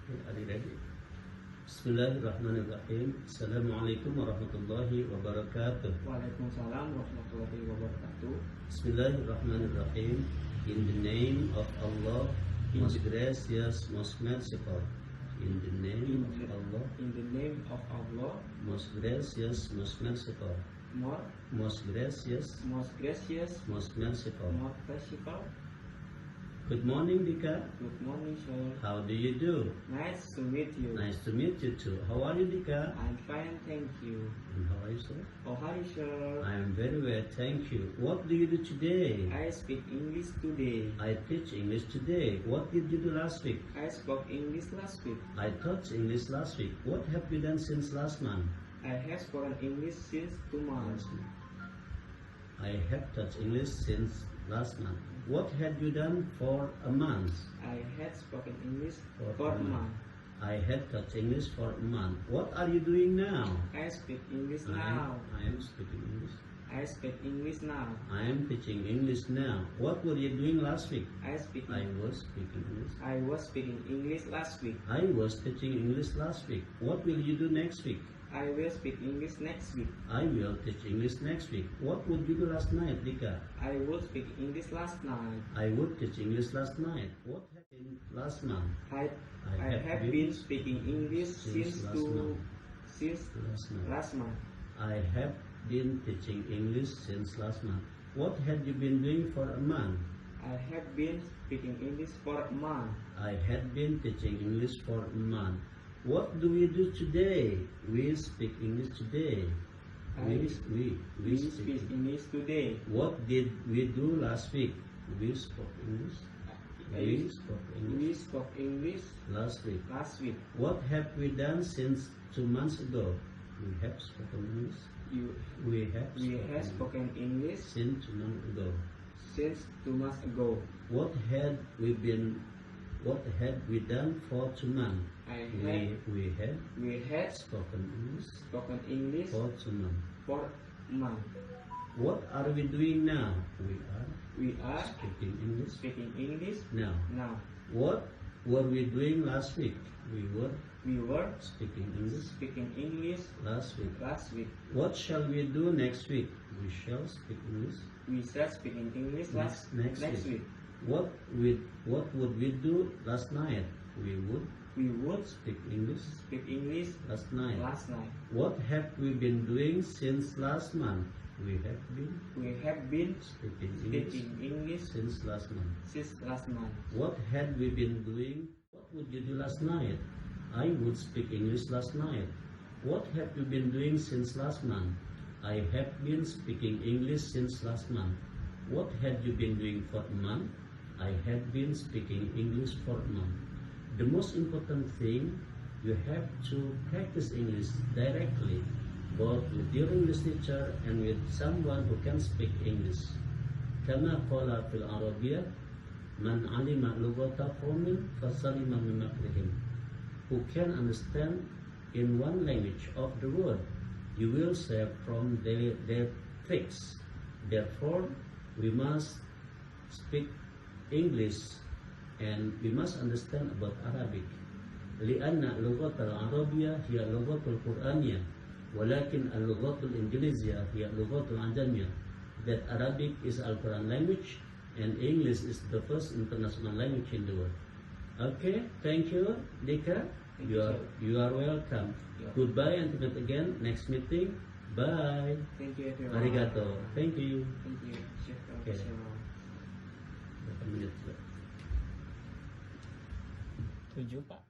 Are you ready? Bismillahirrahmanirrahim. Assalamualaikum warahmatullahi wabarakatuh. Waalaikumsalam warahmatullahi wabarakatuh. Bismillahirrahmanirrahim. In the name of Allah, most gracious, most merciful. In the name of Allah. In the name of Allah. Most gracious, most merciful. Most gracious, most gracious, most merciful. most merciful. Good morning, Dika. Good morning, sir. How do you do? Nice to meet you. Nice to meet you too. How are you, Dika? I'm fine, thank you. And how are you, sir? Oh, hi, sir. I am very well, thank you. What do you do today? I speak English today. I teach English today. What did you do last week? I spoke English last week. I taught English last week. What have you done since last month? I have spoken English since 2 months. I have taught English since last month. What had you done for a month? I had spoken English For for a month. I had taught English for a month. What are you doing now? I speak English now. I am speaking English. I speak English now. I am teaching English now. What were you doing last week? I was speaking English. I was speaking English last week. I was teaching English last week. What will you do next week? I will speak English next week. I will teach English next week. What would you do last night, Dika? I would speak English last night. I would teach English last night. What happened last month? I have been speaking English since last month. I have been teaching English since last month. What had you been doing for a month? I have been speaking English for a month. I had been teaching English for a month. What do we do today? We speak English today. We speak English today. What did we do last week? We spoke English. We spoke English last week. What have we done since 2 months ago? We have spoken English. We have spoken English since 2 months ago. Since 2 months ago. What had we done for 2 months? We had spoken English for 2 months. What are we doing now? We are speaking English now. What were we doing last week? We were speaking English last week. What shall we do next week? We shall speak English. We shall speak in English next week. What would we do last night? We would speak English last night. What have we been doing since last month? We have been speaking English since last month. What had we been doing? What would you do last night? I would speak English last night. What have you been doing since last month? I have been speaking English since last month. What had you been doing for a month? I had been speaking English for a month. The most important thing, you have to practice English directly, both with your English teacher and with someone who can speak English. Kama qala fil Arabiyyah, man alima lughata qawmin fasalima min makrihim. Who can understand in one language of the world, you will save from their tricks. Therefore, we must speak English and we must understand about Arabic. لأن اللغة العربية هي اللغة القرآنية ولكن اللغة الإنجليزية هي اللغة العجمية. That Arabic is Al-Quran language and English is the first international language in the world. Okay, thank you, Dika. You are welcome. Goodbye and meet again next meeting. Bye. Thank you everyone. Arigato. Thank you. Thank you. Okay. 7 Pak.